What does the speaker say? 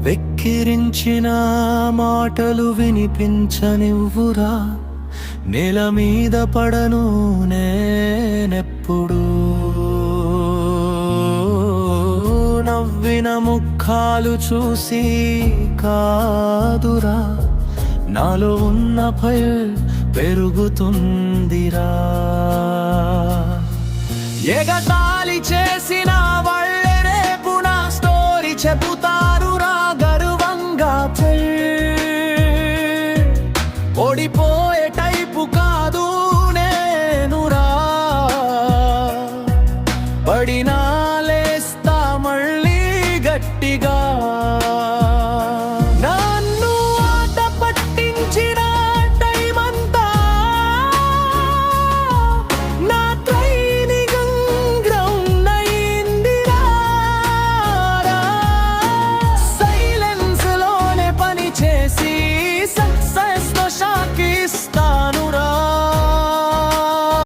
వెక్కిరించిన మాటలు వినిపించనివ్వురా, నేల మీద పడను నేనెప్పుడు. నవ్విన ముఖాలు చూసి కాదురా, నాలో ఉన్న భయం పెరుగుతుందిరా. ఎగతాళి చేసిన వాళ్ళే రేపు నా స్టోరీ చెబుతారు.